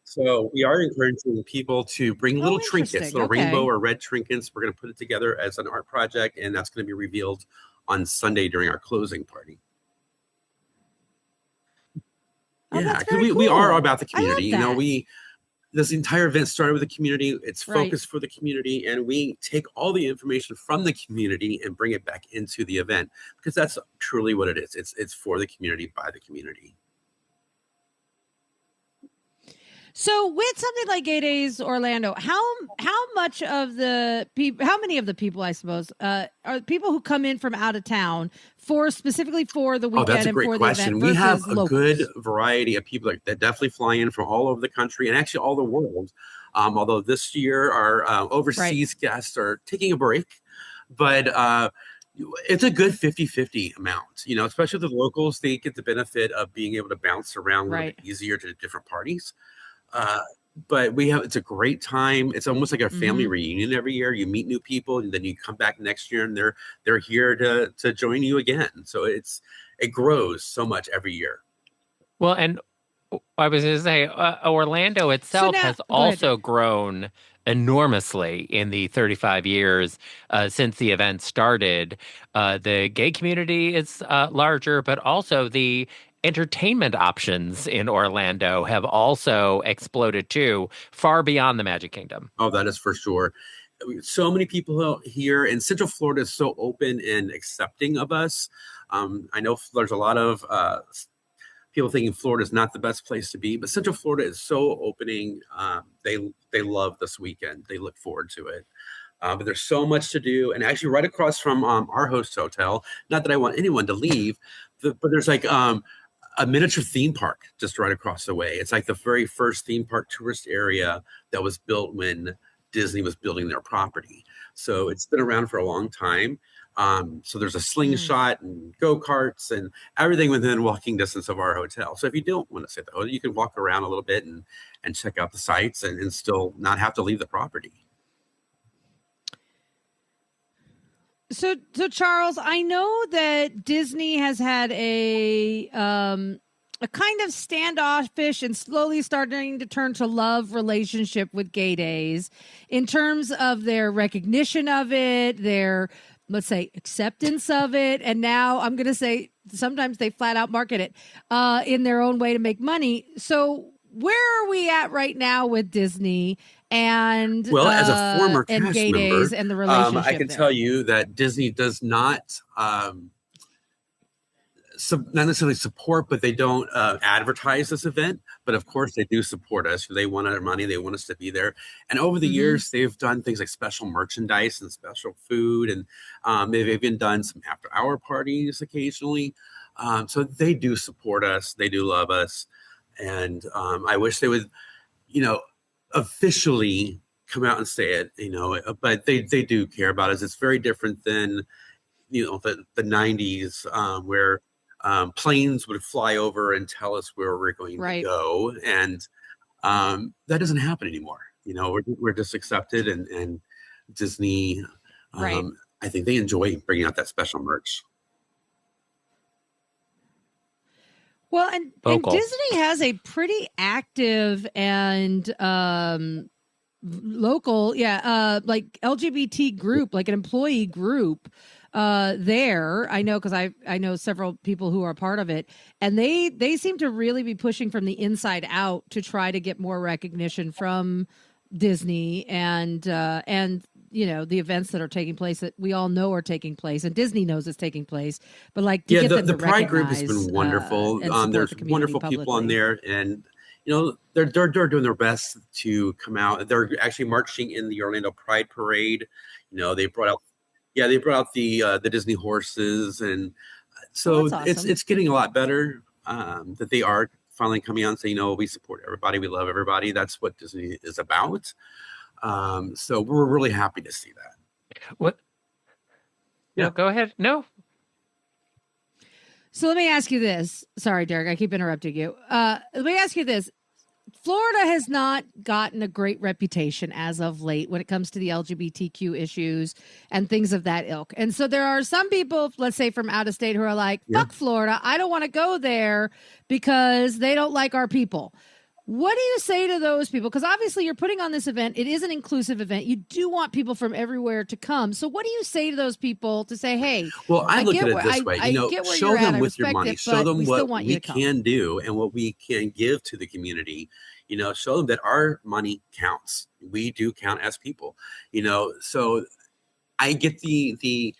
So we are encouraging people to bring little trinkets, interesting. little Okay. rainbow or red trinkets. We're going to put it together as an art project, and that's going to be revealed on Sunday during our closing party. Oh, Yeah, that's because very we are cool. about the I love community. You know, that. this entire event started with the community. It's Right. focused for the community, and we take all the information from the community and bring it back into the event, because that's truly what it is. It's for the community, by the community. So with something like Gay Days Orlando, how much of the people, how many of the people, I suppose, are people who come in from out of town specifically for the Oh, weekend that's a and great for the question. event We have versus a locals? good variety of people that definitely fly in from all over the country and actually all the world. Although this year our overseas guests are taking a break, but it's a good 50-50 amount, you know, especially the locals. They get the benefit of being able to bounce around a little bit easier to different parties. But it's a great time. It's almost like a family reunion every year. You meet new people, and then you come back next year, and they're here to join you again. So it grows so much every year. Well, and I was going to say, Orlando itself now- has go ahead. also grown enormously in the 35 years since the event started. The gay community is larger, but also the entertainment options in Orlando have also exploded too, far beyond the Magic Kingdom. Oh, that is for sure. So many people here, and Central Florida is so open and accepting of us. I know there's a lot of people thinking Florida is not the best place to be, but Central Florida is so opening. They love this weekend. They look forward to it. But there's so much to do, and actually, right across from our host hotel. Not that I want anyone to leave, but there's like a miniature theme park just right across the way. It's like the very first theme park tourist area that was built when Disney was building their property. So it's been around for a long time. So there's a slingshot and go-karts and everything within walking distance of our hotel. So if you don't want to stay at the hotel, you can walk around a little bit and check out the sites and still not have to leave the property. So Charles, I know that Disney has had a kind of standoffish and slowly starting to turn to love relationship with Gay Days in terms of their recognition of it, their, let's say, acceptance of it. And now I'm going to say sometimes they flat out market it in their own way to make money. So where are we at right now with Disney and as a former and cast Gay member, Days and the relationship I can there? tell you that Disney does not not necessarily support, but they don't advertise this event. But of course, they do support us. They want our money. They want us to be there. And over the years, they've done things like special merchandise and special food, and they've even done some after-hour parties occasionally. So they do support us. They do love us, and I wish they would, officially come out and say it. But they do care about us. It's very different than the 90s where planes would fly over and tell us where we're going to go, and that doesn't happen anymore. We're just accepted, and Disney. I think they enjoy bringing out that special merch. Well, and Disney has a pretty active and local, like LGBT group, like an employee group there. I know because I know several people who are part of it, and they seem to really be pushing from the inside out to try to get more recognition from Disney and the events that are taking place that we all know are taking place, and Disney knows it's taking place. But like to get them the to Pride group has recognize, been wonderful. There's wonderful people on there, and they're doing their best to come out. They're actually marching in the Orlando Pride Parade. They brought out the Disney horses, and so that's awesome. it's getting a lot better. That they are finally coming out and saying, we support everybody, we love everybody. That's what Disney is about. So we're really happy to see that. What? Yeah. No, go ahead. No. So let me ask you this. Sorry, Derek, I keep interrupting you. Let me ask you this. Florida has not gotten a great reputation as of late when it comes to the LGBTQ issues and things of that ilk. And so there are some people, let's say from out of state, who are like, fuck Florida. I don't want to go there because they don't like our people. What do you say to those people? Because obviously you're putting on this event. It is an inclusive event. You do want people from everywhere to come. So what do you say to those people to say, hey, well, I look at it this way, show them with your money, show them what we can do and what we can give to the community. Show them that our money counts. We do count as people, so I get the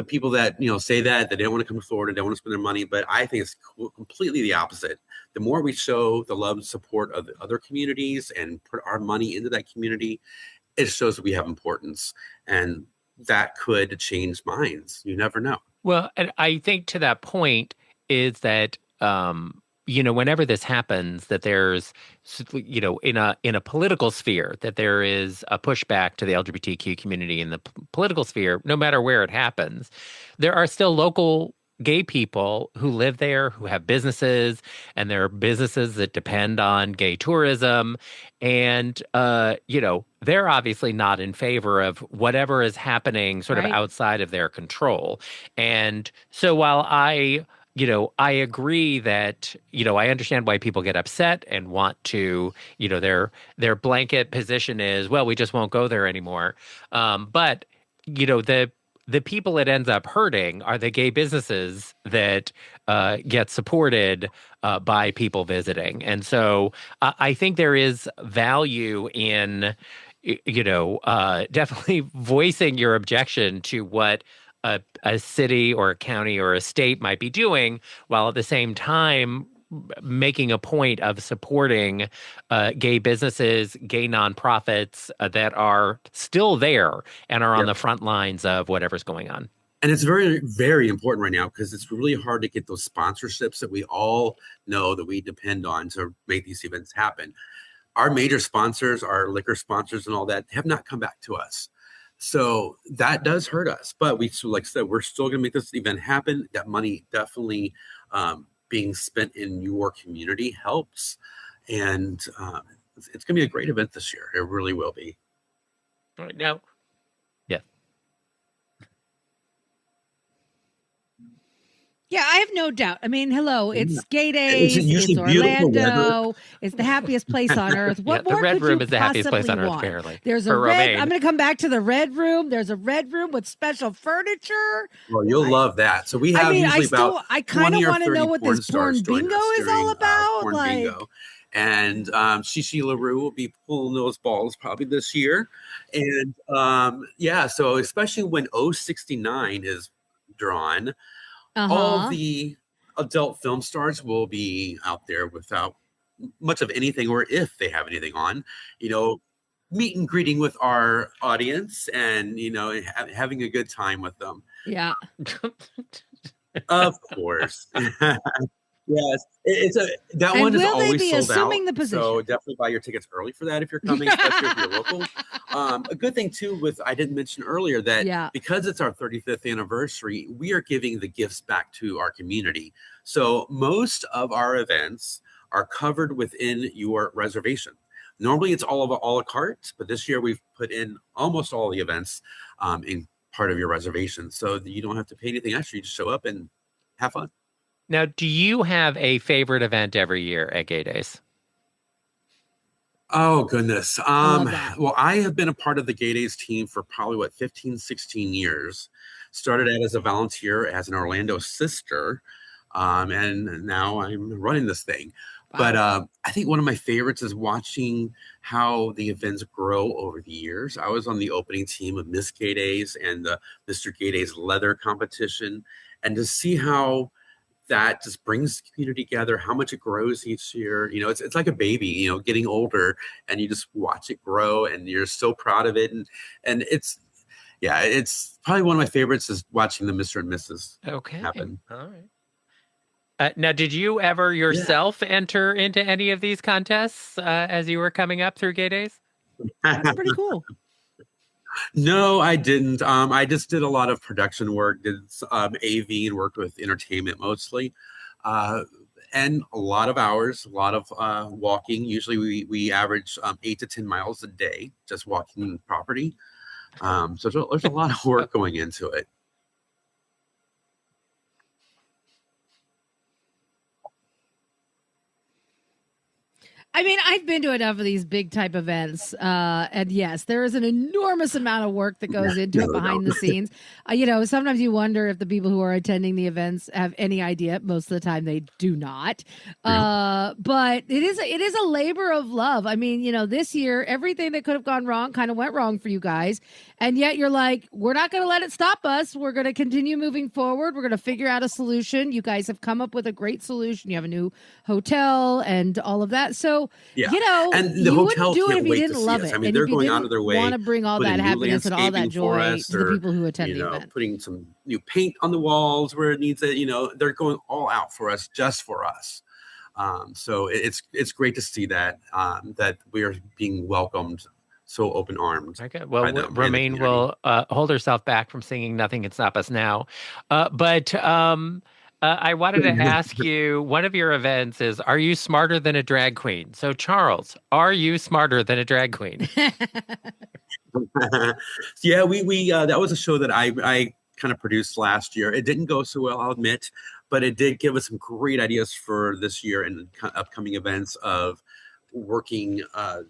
people that, say that they don't want to come to Florida, they don't want to spend their money, but I think it's completely the opposite. The more we show the love and support of the other communities and put our money into that community, it shows that we have importance, and that could change minds. You never know. Well, and I think to that point is that, whenever this happens, that there's, in a political sphere, that there is a pushback to the LGBTQ community in the political sphere, no matter where it happens, there are still local gay people who live there, who have businesses, and there are businesses that depend on gay tourism. And, they're obviously not in favor of whatever is happening sort of outside of their control. And so while I I agree that, I understand why people get upset and want to, their blanket position is, well, we just won't go there anymore. But, the people it ends up hurting are the gay businesses that get supported by people visiting. And so I think there is value in, definitely voicing your objection to what a city or a county or a state might be doing, while at the same time making a point of supporting gay businesses, gay nonprofits that are still there and are on the front lines of whatever's going on. And it's very, very important right now because it's really hard to get those sponsorships that we all know that we depend on to make these events happen. Our major sponsors, our liquor sponsors and all that, have not come back to us. So that does hurt us. But like I said, we're still going to make this event happen. That money definitely being spent in your community helps. And it's going to be a great event this year. It really will be. All right, now. Yeah. Yeah, I have no doubt. I mean, hello, it's Gay Days, it's Orlando, it's the happiest place on earth. What more the Red could Room you is the happiest place on earth, want? apparently. There's a red. I'm going to come back to the Red Room. There's a Red Room with special furniture. Well, you'll love that. So we have I kind of want to know what this porn bingo is all about. Porn bingo. And Shishi LaRue will be pulling those balls probably this year. And so especially when 069 is drawn, all the adult film stars will be out there without much of anything, or if they have anything on, meet and greeting with our audience and, having a good time with them. Yeah. Of course. Yes, that one is always sold out. So definitely buy your tickets early for that if you're coming, especially if you're local. A good thing too, I didn't mention earlier that because it's our 35th anniversary, we are giving the gifts back to our community. So most of our events are covered within your reservation. Normally it's all of a la carte, but this year we've put in almost all the events in part of your reservation, so that you don't have to pay anything extra. You just show up and have fun. Now, do you have a favorite event every year at Gay Days? Oh, goodness. Well, I have been a part of the Gay Days team for probably, 15, 16 years. Started out as a volunteer as an Orlando sister, and now I'm running this thing. Wow. But I think one of my favorites is watching how the events grow over the years. I was on the opening team of Miss Gay Days and the Mr. Gay Days leather competition, and to see how that just brings the community together, how much it grows each year. It's like a baby, getting older, and you just watch it grow and you're so proud of it. And it's probably one of my favorites is watching the Mr. and Mrs. happen. All right. Now, did you ever yourself enter into any of these contests as you were coming up through Gay Days? That's pretty cool. No, I didn't. I just did a lot of production work, did AV and worked with entertainment mostly. And a lot of hours, a lot of walking. Usually we average 8 to 10 miles a day just walking property. So there's a lot of work going into it. I mean, I've been to enough of these big type events, and yes, there is an enormous amount of work that goes into it behind the scenes. Sometimes you wonder if the people who are attending the events have any idea. Most of the time, they do not. But it is a labor of love. I mean, this year, everything that could have gone wrong kind of went wrong for you guys, and yet you're like, we're not going to let it stop us. We're going to continue moving forward. We're going to figure out a solution. You guys have come up with a great solution. You have a new hotel and all of that. So. And the hotel do it can't if you wait didn't to see love us. it. I mean, they're going out of their way want to bring all that happiness and all that joy to the people who attend the event. Putting some new paint on the walls where it needs it. They're going all out for us, just for us. So it's great to see that that we are being welcomed so open armed. Okay. Well, Romaine will hold herself back from singing "Nothing Can Stop Us Now," but. I wanted to ask you, one of your events is, are you smarter than a drag queen? So, Charles, are you smarter than a drag queen? Yeah, we that was a show that I kind of produced last year. It didn't go so well, I'll admit. but it did give us some great ideas for this year and upcoming events of working a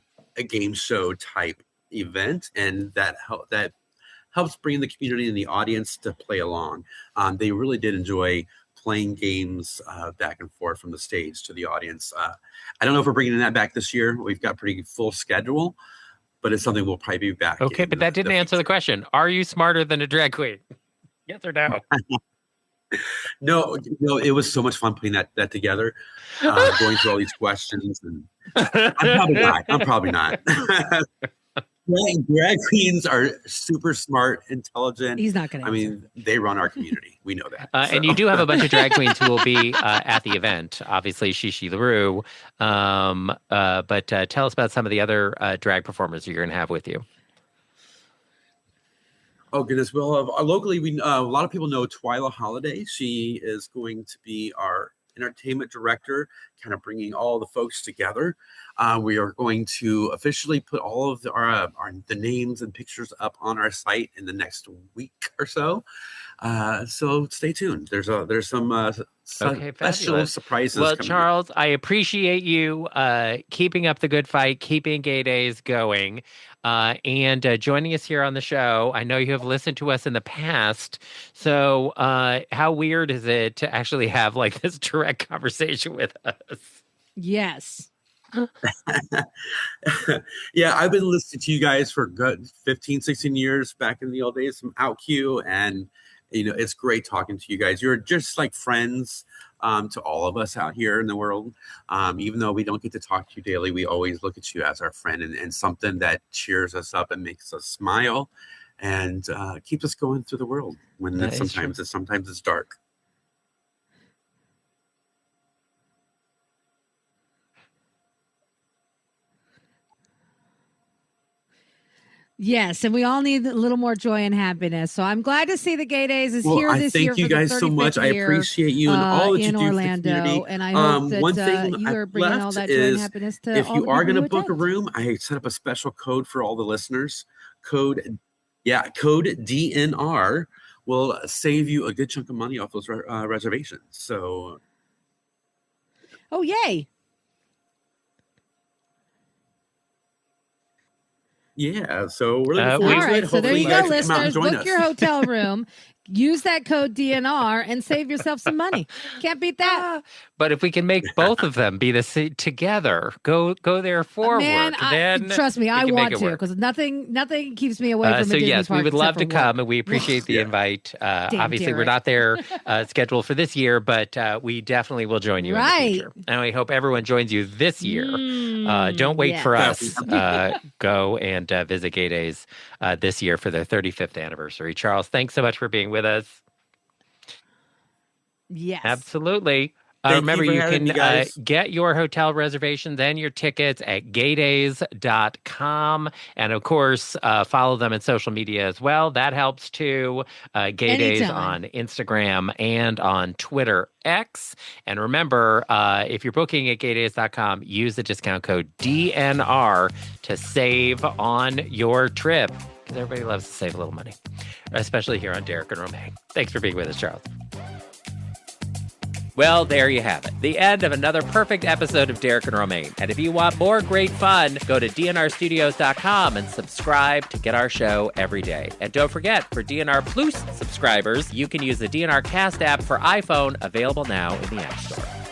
game show type event, and that helps bring the community and the audience to play along. They really did enjoy playing games back and forth from the stage to the audience. I don't know if we're bringing that back this year. We've got pretty full schedule, but it's something we'll probably be back. Okay, but that didn't answer the question. Are you smarter than a drag queen? Yes or no? No, it was so much fun putting that together, going through all these questions. And I'm probably not. Drag queens are super smart, intelligent. He's not going to. I mean, they run our community. We know that. And you do have a bunch of drag queens who will be at the event. Obviously, Shishi LaRue. But tell us about some of the other drag performers you're going to have with you. Oh goodness! Well, locally, we a lot of people know Twyla Holiday. She is going to be our entertainment director, kind of bringing all the folks together. We are going to officially put all of the names and pictures up on our site in the next week or so. So stay tuned. There's some special surprises. Well, Charles, I appreciate you keeping up the good fight, keeping Gay Days going, and joining us here on the show. I know you have listened to us in the past, so how weird is it to actually have like this direct conversation with us? Yes. Yeah, I've been listening to you guys for good 15, 16 years back in the old days from OutQ, and it's great talking to you guys. You're just like friends to all of us out here in the world. Even though we don't get to talk to you daily, we always look at you as our friend and something that cheers us up and makes us smile and keeps us going through the world when sometimes it's dark. Yes, and we all need a little more joy and happiness. So I'm glad to see the Gay Days is here this year. Thank you guys so much. I appreciate you and all that you do Orlando, for the community. And I hope that you are bringing all that joy and happiness to if all you the are people going to who book a attend. room, I set up a special code for all the listeners. Code DNR will save you a good chunk of money off those reservations. So, oh yay! Yeah, so we're looking All forward to it. right, so there Hopefully you guys go, can come out and listeners. join Book us. your hotel room. Use that code DNR and save yourself some money. Can't beat that. But if we can make both of them be together, go there for Man, work, then trust me, we I can want make it to work. because nothing keeps me away from a So Disney yes, park we would love to except for come, work. and we appreciate the invite. Obviously, we're Derek. not there scheduled for this year, but we definitely will join you in the future. And we hope everyone joins you this year. Don't wait for us. Go and visit Gay Days this year for their 35th anniversary. Charles, thanks so much for being with us. Yes. Absolutely. Thank Remember, you for you having can me, guys. get your hotel reservations and your tickets at gaydays.com. And of course, follow them in social media as well. That helps too. Gay Days on Instagram and on Twitter X. And remember, if you're booking at gaydays.com, use the discount code DNR to save on your trip. Because everybody loves to save a little money, especially here on Derek and Romaine. Thanks for being with us, Charles. Well, there you have it. The end of another perfect episode of Derek and Romaine. And if you want more great fun, go to dnrstudios.com and subscribe to get our show every day. And don't forget, for DNR Plus subscribers, you can use the DNR Cast app for iPhone, available now in the App Store.